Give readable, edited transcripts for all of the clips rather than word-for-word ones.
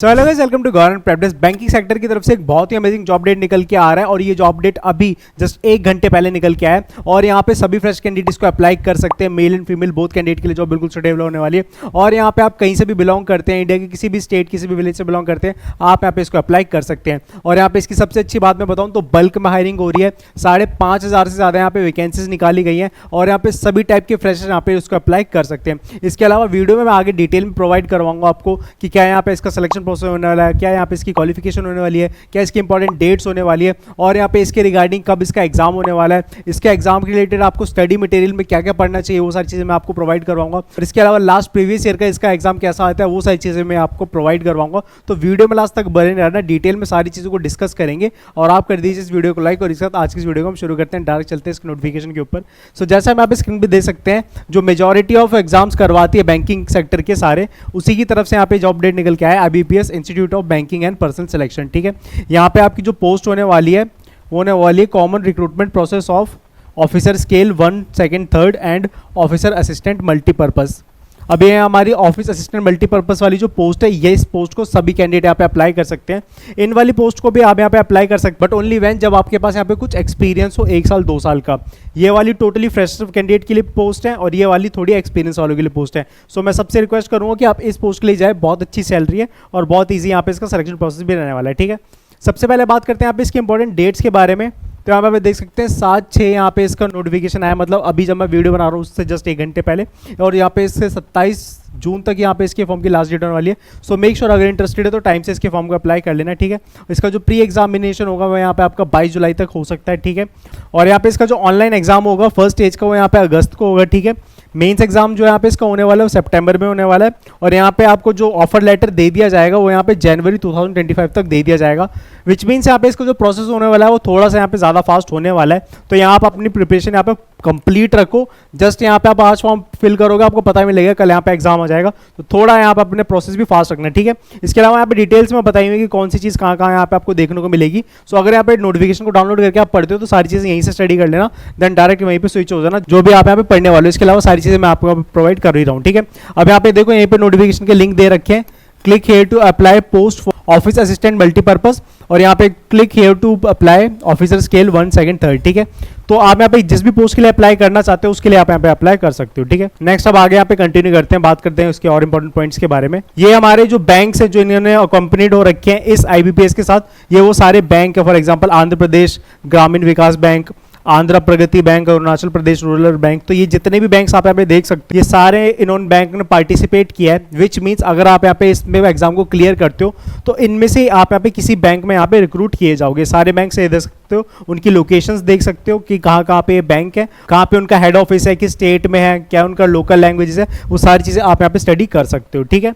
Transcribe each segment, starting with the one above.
So hello guys, welcome to government prep desk. Banking sector की तरफ से एक बहुत ही अमेजिंग जॉब डेट निकल के आ रहा है और ये जॉब डेट अभी जस्ट 1 घंटे पहले निकल के आया है और यहाँ पे सभी फ्रेश कैंडिडेट्स को अप्लाई कर सकते हैं। Male and female both candidate के लिए जॉब बिल्कुल सुटेबल होने वाली है और यहाँ पे आप कहीं से भी बिलोंग करते हैं, इंडिया के किसी भी स्टेट किसी भी विलेज से बिलोंग करते हैं, आप यहाँ पे इसको अप्लाई कर सकते हैं। और यहाँ पे इसकी सबसे अच्छी बात मैं बताऊँ तो बल्क में हायरिंग हो रही है। 5,500 से ज़्यादा यहाँ पे वैकेंसीज निकाली गई हैं और यहाँ पे सभी टाइप के फ्रेशर्स यहाँ पे इसको अप्लाई कर सकते हैं। इसके अलावा वीडियो में मैं आगे डिटेल में प्रोवाइड करवाऊंगा आपको कि क्या यहाँ पे इसका सिलेक्शन प्रोसेस होने वाला है, क्या यहाँ पे इसकी क्वालिफिकेशन होने वाली है, क्या इसकी इंपॉर्टेंट डेट्स होने वाली है और यहाँ पे इसके रिगार्डिंग कब इसका एग्जाम होने वाला है, इसके एग्जाम के रिलेटेड आपको स्टडी मटेरियल में क्या क्या पढ़ना चाहिए, वो सारी चीज़ें मैं आपको प्रोवाइड करवाऊंगा। और इसके अलावा लास्ट प्रीवियस ईयर का इसका एग्जाम कैसा आता है वो सारी चीज़ें मैं आपको प्रोवाइड करवाऊंगा। तो वीडियो में लास्ट तक बने रहना, डिटेल में सारी चीज़ों को डिस्कस करेंगे और आप कर दीजिए इस वीडियो को लाइक। और इसके साथ आज की इस वीडियो को हम शुरू करते हैं, डायरेक्ट चलते हैं इसके नोटिफिकेशन के ऊपर। सो जैसा हम आप स्क्रीन पर देख सकते हैं, जो मेजॉरिटी ऑफ एग्जाम्स करवाती है बैंकिंग सेक्टर के सारे, उसी की तरफ से यहाँ पे जॉब डेट निकल के आया है, IBPS institute of banking and personal selection. ठीक है, यहाँ पे आपकी जो पोस्ट होने वाली है वो होने वाली है common recruitment process of officer scale 1, 2, 3 and officer assistant multipurpose. अब ये हमारी ऑफिस असिस्टेंट मल्टीपर्पज़ वाली जो पोस्ट है, ये इस पोस्ट को सभी कैंडिडेट यहाँ पे अप्लाई कर सकते हैं। इन वाली पोस्ट को भी आप यहाँ पे अप्लाई कर सकते हैं, बट ओनली व्हेन जब आपके पास यहाँ पे कुछ एक्सपीरियंस हो 1 साल 2 साल का। ये वाली टोटली फ्रेशर कैंडिडेट के लिए पोस्ट है और ये वाली थोड़ी एक्सपीरियंस वालों के लिए पोस्ट है। सो मैं सबसे रिक्वेस्ट करूँगा कि आप इस पोस्ट के लिए जाए, बहुत अच्छी सैलरी है और बहुत ईजी यहाँ पे इसका सिलेक्शन प्रोसेस भी रहने वाला है। ठीक है, सबसे पहले बात करते हैं यहाँ पे इसके इंपॉर्टेंट डेट्स के बारे में। तो यहाँ पे आप देख सकते हैं 7/6 यहाँ पे इसका नोटिफिकेशन आया, मतलब अभी जब मैं वीडियो बना रहा हूँ उससे जस्ट 1 घंटे पहले। और यहाँ पे इससे 27 जून तक यहाँ पे इसके फॉर्म की लास्ट डेट होने वाली है। सो मेक श्योर अगर इंटरेस्टेड है तो टाइम से इसके फॉर्म को अप्लाई कर लेना। ठीक है, इसका जो प्री एग्जामिनेशन होगा वो यहाँ पे आपका 22 जुलाई तक हो सकता है। ठीक है, और यहाँ पे इसका जो ऑनलाइन एग्जाम होगा फर्स्ट स्टेज का वो यहाँ पे अगस्त को होगा। ठीक है, मेंस एग्जाम जो यहाँ पे इसका होने वाला है वो सितंबर में होने वाला है और यहाँ पे आपको जो ऑफर लेटर दे दिया जाएगा वो यहाँ पे जनवरी 2025 तक दे दिया जाएगा। विच मीन्स यहाँ पे इसका जो प्रोसेस होने वाला है वो थोड़ा सा यहाँ पे ज़्यादा फास्ट होने वाला है। तो यहाँ आप अपनी प्रिपरेशन यहाँ पे कंप्लीट रखो। जस्ट यहाँ पे आप आज फॉर्म फिल करोगे, आपको पता भी लगेगा कल यहाँ पे एग्जाम आ जाएगा। तो थोड़ा यहाँ पे अपने प्रोसेस भी फास्ट रखना। ठीक है, इसके अलावा यहाँ पे डिटेल्स में बताइए कि कौन सी चीज़ कहाँ कहाँ यहाँ पे आपको देखने को मिलेगी। सो अगर यहाँ पे नोटिफिकेशन को डाउनलोड करके आप पढ़ते हो तो सारी चीज़ें यहीं से स्टडी कर लेना, देन डायरेक्ट वहीं पे स्विच हो जाना जो भी आप यहाँ पे पढ़ने वाले हो। इसके अलावा सारी चीज़ें मैं आपको प्रोवाइड कर ही रहा हूँ। ठीक है, अब यहाँ पे देखो यहीं पे नोटिफिकेशन के लिंक दे रखे हैं, click here to apply post for office assistant multipurpose और यहाँ पे click here to apply officer scale 1, 2, 3। ठीक है, तो आप यहाँ पे जिस भी पोस्ट के लिए अप्लाई करना चाहते हो उसके लिए आप यहाँ पे अप्लाई कर सकते हो। ठीक है, नेक्स्ट अब आगे यहाँ पे कंटिन्यू करते हैं, बात करते हैं उसके और इंपॉर्टेंट पॉइंट्स के बारे में। ये हमारे जो बैंक्स है जो इन्होंने कंपनीड हो रखे हैं इस IBPS के साथ, ये वो सारे बैंक है। फॉर एग्जाम्पल आंध्र प्रदेश ग्रामीण विकास बैंक, आंध्र प्रगति bank, Arunachal Pradesh rural bank. तो ये जितने भी बैंक्स आप यहाँ पे देख सकते हैं ये सारे इन्होंने बैंक ने पार्टिसिपेट किया है। विच मीन्स अगर आप यहाँ पे इसमें एग्जाम को क्लियर करते हो तो इनमें से आप यहाँ पे किसी बैंक में यहाँ पे रिक्रूट किए जाओगे। सारे बैंक से देख सकते हो, उनकी लोकेशंस देख सकते हो कि कहाँ कहाँ पे ये बैंक है, कहाँ पे उनका हेड ऑफिस है, किस स्टेट में है, क्या उनका लोकल लैंग्वेजेस है, वो सारी चीज़ें आप यहाँ पे स्टडी कर सकते हो। ठीक है,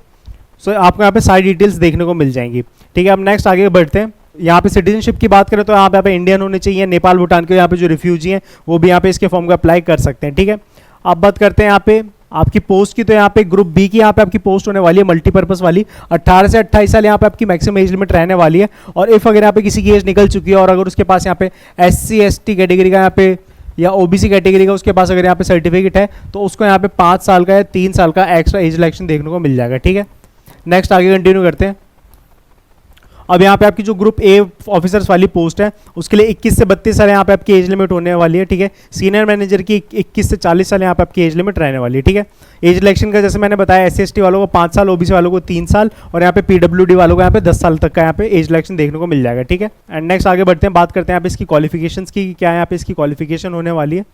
सो आपको यहाँ पे सारी डिटेल्स देखने को मिल जाएंगी। ठीक है, अब नेक्स्ट आगे बढ़ते हैं। यहाँ पे सिटीजनशिप की बात करें तो यहाँ पे इंडियन होने चाहिए। नेपाल भूटान के यहाँ पे जो रिफ्यूजी हैं वो भी यहाँ पे इसके फॉर्म को अप्लाई कर सकते हैं। ठीक है, अब बात करते हैं यहाँ पे आपकी पोस्ट की। तो यहाँ पे ग्रुप बी की यहाँ पे आपकी पोस्ट होने वाली है मल्टीपर्पज़ वाली। 18 से 28 साल यहाँ पे आपकी मैक्सिमम एज लिमिट रहने वाली है और इफ़ अगर यहाँ पे किसी की एज निकल चुकी है और अगर उसके पास यहाँ पे SC ST कैटेगरी का यहाँ पे या OBC कैटेगरी का उसके पास अगर यहाँ पे सर्टिफिकेट है तो उसको यहाँ पे 5 साल का या 3 साल का एक्स्ट्रा एज रिलैक्सेशन देखने को मिल जाएगा। ठीक है, नेक्स्ट आगे कंटिन्यू करते हैं। अब यहाँ पे आपकी जो ग्रुप ए ऑफिसर्स वाली पोस्ट है उसके लिए 21 से 32 साल यहाँ पे आपकी एज लिमिट होने वाली है। ठीक है, सीनियर मैनेजर की 21 से 40 साल यहाँ पे आपकी एज लिमिट रहने वाली है। ठीक है, एज इलेक्शन का जैसे मैंने बताया SC ST वालों को 5 साल, OBC वालों को 3 साल और यहाँ पे PWD वालों को यहाँ पे 10 साल तक का यहाँ पे एज इलेक्शन देखने को मिल जाएगा। ठीक है, एंड नेक्स्ट आगे बढ़ते हैं, बात करते हैं यहाँ पे इसकी क्वालिफिकेशंस की, क्या यहाँ पे इसकी क्वालिफिकेशन होने वाली है।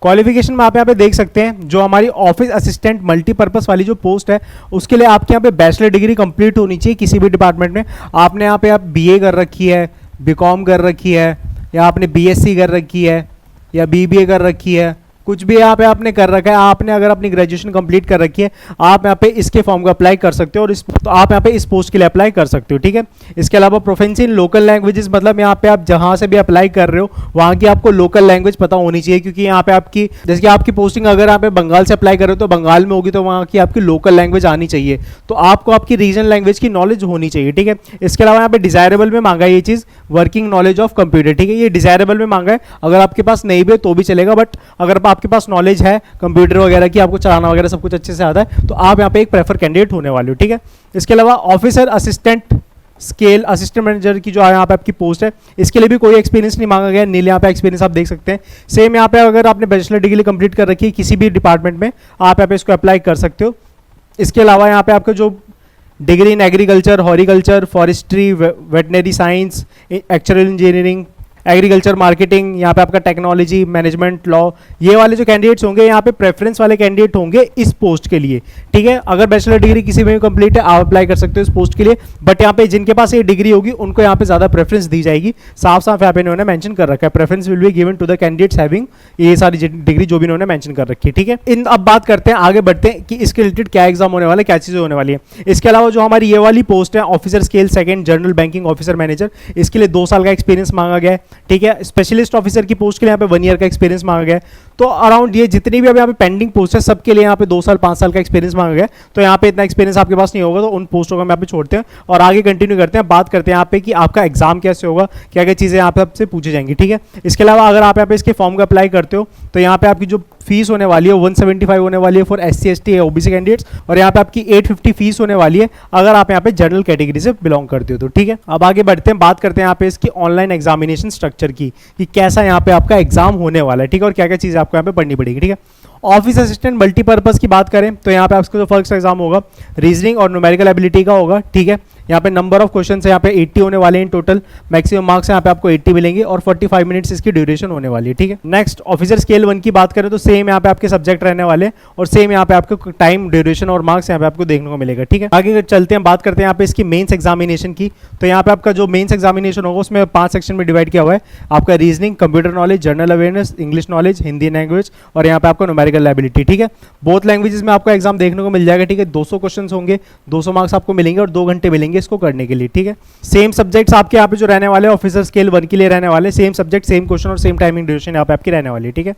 क्वालिफिकेशन में आप यहाँ पे देख सकते हैं जो हमारी ऑफिस असिस्टेंट मल्टीपर्पज़ वाली जो पोस्ट है उसके लिए आपके यहाँ पे बैचलर डिग्री कंप्लीट होनी चाहिए किसी भी डिपार्टमेंट में। आपने यहाँ पे आप BA कर रखी है, BCom कर रखी है, या आपने BSc कर रखी है या BBA कर रखी है, कुछ भी यहाँ पे आपने कर रखा है। आपने अगर अपनी ग्रेजुएशन कंप्लीट कर रखी है आप यहाँ पे इसके फॉर्म को अप्लाई कर सकते हो और तो आप यहाँ पे इस पोस्ट के लिए अप्लाई कर सकते हो। ठीक है, इसके अलावा प्रोफेंसी इन लोकल लैंग्वेजेस, मतलब यहाँ पे आप जहाँ से भी अप्लाई कर रहे हो वहाँ की आपको लोकल लैंग्वेज पता होनी चाहिए, क्योंकि यहाँ पे आपकी जैसे कि आपकी पोस्टिंग अगर आप बंगाल से अप्लाई कर रहे हो तो बंगाल में होगी तो वहाँ की आपकी लोकल लैंग्वेज आनी चाहिए। तो आपको आपकी रीजनल लैंग्वेज की नॉलेज होनी चाहिए। ठीक है, इसके अलावा यहाँ पे डिजायरेबल में मांगा ये चीज़ वर्किंग नॉलेज ऑफ कंप्यूटर, ठीक है। ये डिजायरेबल में मांगा है, अगर आपके पास नहीं भी है तो भी चलेगा, बट अगर आपके पास नॉलेज है कंप्यूटर वगैरह की, आपको चलाना वगैरह सब कुछ अच्छे से आता है, तो आप यहाँ पे एक प्रेफर कैंडिडेट होने वाले हो, ठीक है। इसके अलावा officer assistant scale assistant manager की जो यहाँ पे आपकी पोस्ट है, इसके लिए भी कोई एक्सपीरियंस नहीं मांगा गया, नील यहाँ पे एक्सपीरियंस आप देख सकते हैं। सेम यहाँ पे अगर आपने बैचलर डिग्री कंप्लीट कर रखी है किसी भी डिपार्टमेंट में, आप यहाँ पे इसको अप्लाई कर सकते हो। इसके अलावा यहाँ पे आपका जो degree in agriculture, horticulture, forestry, veterinary science, actual engineering, agriculture marketing, यहाँ पे आपका टेक्नोलॉजी, मैनेजमेंट, लॉ, ये वाले जो कैंडिडेट्स होंगे यहाँ पे प्रेफरेंस वाले कैंडिडेट होंगे इस पोस्ट के लिए, ठीक है। अगर बैचलर डिग्री किसी में कंप्लीट है आप अप्लाई कर सकते हो इस पोस्ट के लिए, बट यहाँ पे जिनके पास ये डिग्री होगी उनको यहाँ पे ज्यादा प्रेफरेंस दी जाएगी। साफ साफ यहाँ पे इन्होंने मेंशन कर रखा है, preference will be given to the candidates having, ये सारी डिग्री जो भी इन्होंने मेंशन कर रखी है, ठीक है। इन अब बात करते हैं, आगे बढ़ते हैं कि इसके रिलेटेड क्या एग्जाम होने वाला है, क्या चीजें होने वाली है। इसके अलावा जो हमारी ये वाली पोस्ट है officer scale second general banking officer manager, इसके लिए 2 साल का एक्सपीरियंस मांगा गया है, ठीक है। स्पेशलिस्ट ऑफिसर की पोस्ट के लिए यहाँ पे 1 ईयर का एक्सपीरियंस मांगा गया है। तो अराउंड ये जितनी भी अभी यहाँ पे पेंडिंग पोस्ट है सबके लिए यहाँ पे 2 साल 5 साल का एक्सपीरियंस मांगा गया है। तो यहाँ पे इतना एक्सपीरियंस आपके पास नहीं होगा तो उन पोस्टों को हम यहाँ पे छोड़ते हैं और आगे कंटिन्यू करते हैं। बात करते हैं यहाँ पे कि आपका एग्जाम कैसे होगा, क्या क्या चीज़ें यहाँ पे आपसे पूछी जाएंगी, ठीक है। इसके अलावा अगर आप यहाँ पे इसके फॉर्म का अप्लाई करते हो तो यहाँ पे आपकी जो फीस होने वाली है 175 होने वाली है for SC ST OBC candidates, और यहाँ पे आपकी 850 फीस होने वाली है अगर आप यहाँ पे जनरल कैटेगरी से बिलोंग करते हो तो, ठीक है। अब आगे बढ़ते हैं, बात करते हैं यहाँ पे इसकी ऑनलाइन एग्जामिनेशन स्ट्रक्चर की कि कैसा यहाँ पे आपका एग्जाम होने वाला है, ठीक है, और क्या क्या चीज़ें आपको यहाँ पे पढ़नी पड़ेगी, ठीक है। ऑफिस असिस्टेंट मल्टीपर्पज़ की बात करें तो यहाँ पे आपका जो फर्स्ट एग्जाम होगा रीजनिंग और न्यूमेरिकल एबिलिटी का होगा, ठीक है। यहाँ पे नंबर ऑफ क्वेश्चन है यहाँ पे 80 होने वाले हैं इन टोटल, मैक्सिमम मार्क्स यहाँ पे आपको 80 मिलेंगे और 45 मिनट्स इसकी ड्यूरेशन होने वाली है, ठीक है। नेक्स्ट ऑफिसर स्केल 1 की बात करें तो सेम यहाँ पे आपके सब्जेक्ट रहने वाले और सेम यहाँ पे आपको टाइम, ड्यूरेशन और मार्क्स यहाँ पे आपको देखने को मिलेगा, ठीक है। आगे चलते हैं, बात करते हैं यहाँ पे इसकी मेन्स एग्जामिनेशन की। तो यहाँ पे आपका जो मेन्स एग्जामिनेशन होगा उसमें 5 सेक्शन में डिवाइड किया हुआ है, आपका reasoning, computer knowledge, general awareness, English knowledge, Hindi language और यहाँ पे आपको न्यूमेरिकल एबिलिटी, ठीक है। बोथ लैंग्वेजेस में आपको एग्जाम देखने को मिल जाएगा, ठीक है। 200 क्वेश्चन होंगे, 200 मार्क्स आपको मिलेंगे और 2 घंटे मिलेंगे इसको करने के लिए, ठीक है। सेम सब्जेक्ट्स आपके यहाँ पे जो रहने वाले ऑफिसर स्केल 1 के लिए रहने वाले, सेम सब्जेक्ट, सेम क्वेश्चन और सेम टाइमिंग ड्यूरेशन यहाँ पे आपकी रहने वाली है, ठीक है।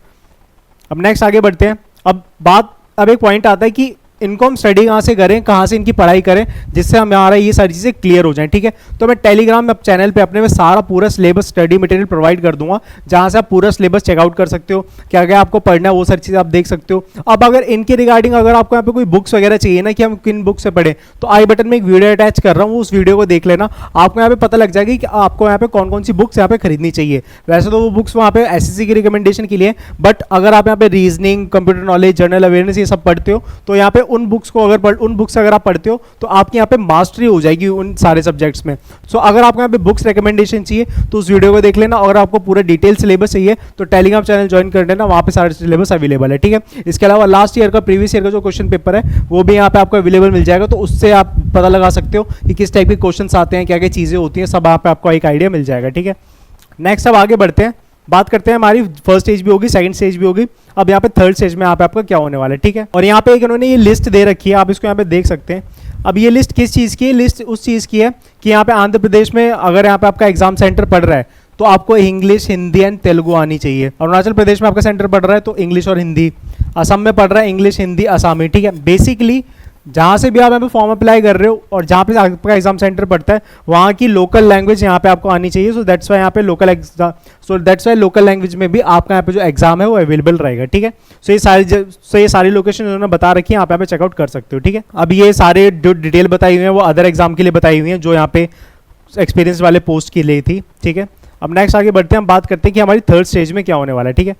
अब नेक्स्ट आगे बढ़ते हैं। अब एक पॉइंट आता है कि इनको हम स्टडी कहाँ से करें, कहाँ से इनकी पढ़ाई करें जिससे हमारा ये सारी चीज़ें क्लियर हो जाएं, ठीक है। तो मैं टेलीग्राम में चैनल पे अपने में सारा पूरा सिलेबस स्टडी मटेरियल प्रोवाइड कर दूंगा, जहाँ से आप पूरा सिलेबस चेकआउट कर सकते हो, क्या क्या आपको पढ़ना है वो सारी चीज़ें आप देख सकते हो। अब अगर इनके रिगार्डिंग अगर आपको यहाँ पे कोई बुक्स वगैरह चाहिए ना कि हम किन बुक से पढ़ें, तो आई बटन में एक वीडियो अटैच कर रहा हूँ, उस वीडियो को देख लेना, आपको यहाँ पे पता लग जाएगी कि आपको यहाँ पे कौन कौन सी बुक्स यहाँ पे खरीदनी चाहिए। वैसे तो वो बुक्स वहाँ पे SSC की रिकमेंडेशन के लिए, बट अगर आप यहाँ पे reasoning, computer knowledge, general awareness ये सब पढ़ते हो तो यहाँ पे उन बुक्स से अगर आप पढ़ते हो तो आपकी यहाँ पे मास्टरी हो जाएगी उन सारे सब्जेक्ट्स में। सो अगर आपको यहाँ पे बुक्स रिकमेंडेशन चाहिए तो उस वीडियो को देख लेना, अगर आपको पूरा डिटेल सिलेबस चाहिए तो टेलीग्राम चैनल ज्वाइन कर लेना, वहाँ पे सारे सिलेबस अवेलेबल है, ठीक है। इसके अलावा लास्ट ईयर का, प्रीवियस ईयर का जो क्वेश्चन पेपर है वो भी यहाँ पे आपको अवेलेबल मिल जाएगा, तो उससे आप पता लगा सकते हो कि किस टाइप के क्वेश्चन आते हैं, क्या क्या चीज़ें होती हैं, सब यहाँ पे आपको एक आइडिया मिल जाएगा, ठीक है। नेक्स्ट अब आगे बढ़ते हैं, बात करते हैं, हमारी फर्स्ट स्टेज भी होगी, सेकंड स्टेज भी होगी, अब यहाँ पे थर्ड स्टेज में यहाँ पे आपका क्या होने वाला है, ठीक है। और यहाँ पे एक इन्होंने ये लिस्ट दे रखी है, आप इसको यहाँ पे देख सकते हैं। अब ये लिस्ट किस चीज़ की है, लिस्ट उस चीज़ की है कि यहाँ पे आंध्र प्रदेश में अगर यहाँ पे आपका एग्जाम सेंटर पड़ रहा है तो आपको इंग्लिश, हिंदी एंड तेलुगु आनी चाहिए। अरुणाचल प्रदेश में आपका सेंटर पड़ रहा है तो इंग्लिश और हिंदी, असम में पड़ रहा है इंग्लिश, हिंदी, आसामी, ठीक है। बेसिकली जहाँ से भी आप यहाँ पे फॉर्म अप्लाई कर रहे हो और जहाँ पे आपका एग्जाम सेंटर पड़ता है वहाँ की लोकल लैंग्वेज यहाँ पे आपको आनी चाहिए। सो दैट्स वाई यहाँ पे लोकल लैंग्वेज में भी आपका यहाँ पे जो एग्जाम है वो अवेलेबल रहेगा, ठीक है। सो ये सारी लोकेशन उन्होंने बता रखी है, आप यहाँ पे चेकआउट कर सकते हो, ठीक है। अब ये सारे जो डिटेल बताई हुई है वो अदर एग्जाम के लिए बताई हुई है जो यहाँ पे एक्सपीरियंस वाले पोस्ट की ली थी, ठीक है। अब नेक्स्ट आगे बढ़ते हैं, हम बात करते हैं कि हमारी थर्ड स्टेज में क्या होने वाला है, ठीक है।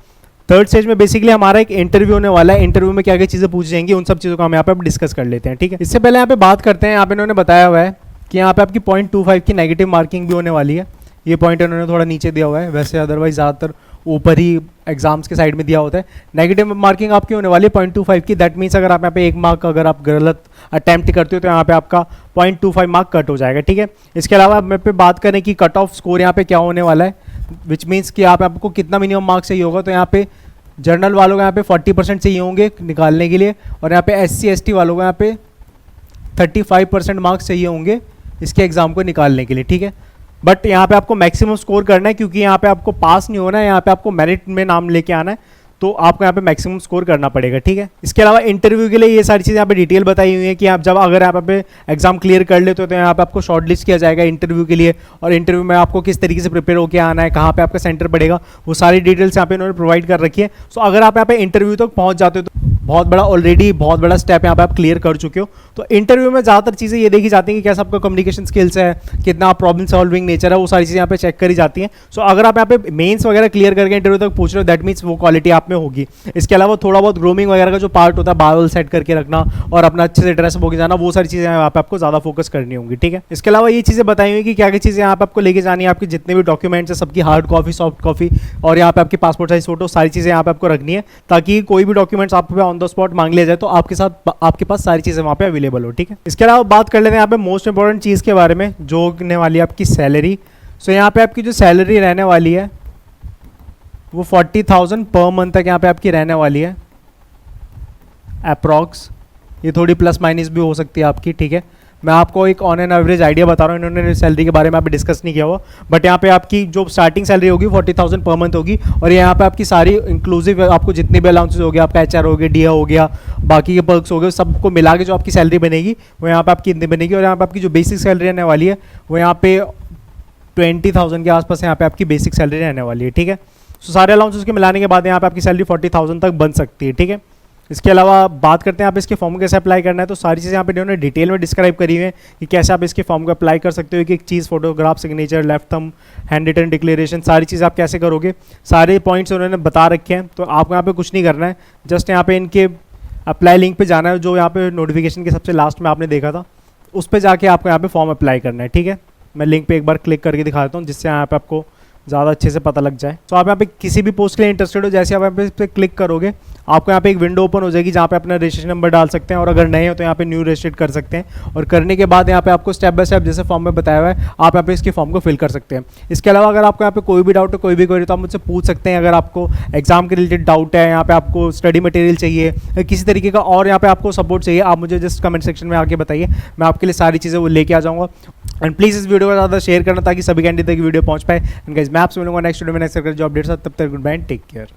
थर्ड स्टेज में बेसिकली हमारा एक इंटरव्यू होने वाला है, इंटरव्यू में क्या क्या चीज़ें पूछी जाएंगी उन सब चीज़ों को हम यहाँ पे डिस्कस कर लेते हैं, ठीक है। इससे पहले यहाँ पे बात करते हैं, यहाँ पे इन्होंने बताया हुआ है कि यहाँ पे आपकी 0.25 की नेगेटिव मार्किंग भी होने वाली है। ये पॉइंट इन्होंने थोड़ा नीचे दिया हुआ है, वैसे अदरवाइज ज़्यादातर ऊपर ही एग्जाम्स के साइड में दिया होता है। नेगेटिव मार्किंग आपकी होने वाली है 0.25 की, दैट मीन्स अगर आप यहाँ पे 1 मार्क अगर आप गलत अटैम्प्ट करते हो तो यहाँ पे आपका 0.25 मार्क कट हो जाएगा, ठीक है। इसके अलावा मैं पे बात करें कि कट ऑफ स्कोर यहाँ पे क्या होने वाला है, विच मीन्स कि आपको कितना मिनिमम मार्क्स चाहिए होगा। तो यहाँ पे जनरल वालों को यहाँ पे 40% चाहिए होंगे निकालने के लिए, और यहाँ पे SC ST वालों को यहाँ पे 35% मार्क्स चाहिए होंगे इसके एग्जाम को निकालने के लिए, ठीक है। बट यहाँ पे आपको मैक्सिमम स्कोर करना है क्योंकि यहाँ पे आपको पास नहीं होना है, यहाँ पे आपको मेरिट में नाम लेके आना है। तो आपको यहाँ पे मैक्सिमम स्कोर करना पड़ेगा, ठीक है। इसके अलावा इंटरव्यू के लिए ये सारी चीज़ें यहाँ पे डिटेल बताई हुई है कि आप जब अगर आप पे एग्जाम क्लियर कर लेते हो तो यहाँ पे आपको शॉर्ट लिस्ट किया जाएगा इंटरव्यू के लिए, और इंटरव्यू में आपको किस तरीके से प्रिपेयर होकर आना है, कहाँ पे आपका सेंटर पड़ेगा, वो सारी डिटेल्स यहाँ पे इन्होंने प्रोवाइड कर रखी है। सो अगर आप यहाँ पे इंटरव्यू तक पहुँच जाते हो तो बहुत बड़ा स्टेप यहाँ पे आप क्लियर कर चुके हो। तो इंटरव्यू में ज़्यादातर चीज़ें ये देखी जाती हैं कि कैसा आपका कम्युनिकेशन स्किल्स है, कितना आप प्रॉब्लम सॉल्विंग नेचर है, वो सारी चीज़ें यहाँ पे चेक करी जाती हैं। सो अगर आप यहाँ पे मेंस वगैरह क्लियर करके इंटरव्यू तक पूछ रहे हो, दैट मीन्स वो क्वालिटी आप में होगी। इसके अलावा थोड़ा बहुत ग्रूमिंग वगैरह का जो पार्ट होता है, बाल सेट करके रखना और अपना अच्छे से ड्रेस होकर जाना, वो सारी चीज़ें यहाँ पे आपको ज़्यादा फोकस करनी होंगी, ठीक है। इसके अलावा ये चीज़ें बताई हुई कि क्या क्या चीज़ें यहाँ पे आपको लेके जानी है, आपके जितने भी डॉक्यूमेंट्स हैं सबकी हार्ड कॉपी, सॉफ्ट कॉपी, और यहाँ पे आपकी पासपोर्ट साइज फोटो, सारी चीज़ें यहाँ पे आपको रखनी है, ताकि कोई भी डॉक्यूमेंट्स आप पे ऑन द स्पॉट मांग लिया जाए तो आपके पास सारी चीज़ें वहाँ पे अवेलेबल हो, ठीक है। इसके अलावा बात कर लेते हैं यहाँ पे मोस्ट इंपॉर्टेंट चीज़ के बारे में, जो होने वाली है आपकी सैलरी। सो यहाँ पे आपकी जो सैलरी रहने वाली है वो 40,000 पर मंथ तक यहाँ पे आपकी रहने वाली है अप्रॉक्स। ये थोड़ी प्लस माइनस भी हो सकती है आपकी, ठीक है। मैं आपको एक ऑन एन एवरेज आइडिया बता रहा हूँ, इन्होंने सैलरी के बारे में अभी डिस्कस नहीं किया हुआ, बट यहाँ पे आपकी जो स्टार्टिंग सैलरी होगी 40,000 पर मंथ होगी, और यहाँ पे आपकी सारी इंक्लूसिव आपको जितने भी अलाउंसेस हो गया, आपका HR हो गया, DA हो गया, बाकी के पर्क्स हो गए, सबको मिला के जो आपकी सैलरी बनेगी वो यहाँ पे आपकी इतनी बनेगी। और यहाँ पे आपकी जो बेसिक सैलरी रहने वाली है वो यहाँ पे 20,000 के आसपास यहाँ पे आपकी बेसिक सैलरी रहने वाली है, ठीक है। सो सारे अलाउंसेस के मिलाने के बाद यहाँ पे आपकी सैलरी 40,000 तक बन सकती है, ठीक है। इसके अलावा बात करते हैं आप इसके फॉर्म को कैसे अप्लाई करना है, तो सारी चीज़ें यहाँ पे इन्होंने डिटेल में डिस्क्राइब करी हुई है कि कैसे आप इसके फॉर्म को अप्लाई कर सकते हो, कि एक चीज़ photograph, signature, left thumb, handwritten declaration, सारी चीज़ आप कैसे करोगे, सारे पॉइंट्स उन्होंने बता रखे हैं। तो आपको यहाँ पे कुछ नहीं करना है, जस्ट यहाँ पे इनके अप्लाई लिंक पे जाना है, जो यहाँ पे नोटिफिकेशन के सबसे लास्ट में आपने देखा था, उस पर जाके आपको यहाँ पे फॉर्म अप्लाई करना है, ठीक है। मैं लिंक पे एक बार क्लिक करके दिखा देता हूँ, जिससे यहाँ पे आपको ज़्यादा अच्छे से पता लग जाए। तो आप यहाँ पे किसी भी पोस्ट के लिए इंटरेस्टेड हो, जैसे आप यहाँ पे इस पर क्लिक करोगे आपको यहाँ पे एक विंडो ओपन हो जाएगी, जहाँ पे अपना रजिस्ट्रेशन नंबर डाल सकते हैं, और अगर नए हो तो यहाँ पे न्यू रजिस्ट्रेट कर सकते हैं। और करने के बाद यहाँ पे आपको स्टेप बाय स्टेप जैसे फॉर्म में बताया हुआ है, आप यहाँ पे इसके फॉर्म को फिल कर सकते हैं। इसके अलावा अगर आपको यहाँ पे कोई भी डाउट हो, कोई भी क्वेरी, तो आप मुझसे पूछ सकते हैं। अगर आपको एग्जाम के रिलेटेड डाउट है, यहाँ पे आपको स्टडी मटेरियल चाहिए, किसी तरीके का और यहाँ पे आपको सपोर्ट चाहिए, आप मुझे जस्ट कमेंट सेक्शन में आके बताइए, मैं आपके लिए सारी चीज़ें वो लेके आ जाऊँगा। एंड प्लीज़ इस वीडियो को ज़्यादा शेयर करना ताकि सभी कैंडिडेट तक वीडियो पहुँच पाए। एंड गाइस मैं आपसे मिलूंगा नेक्स्ट वीडियो में नेक्स्ट जॉब अपडेट्स। तब तक good bye and take care.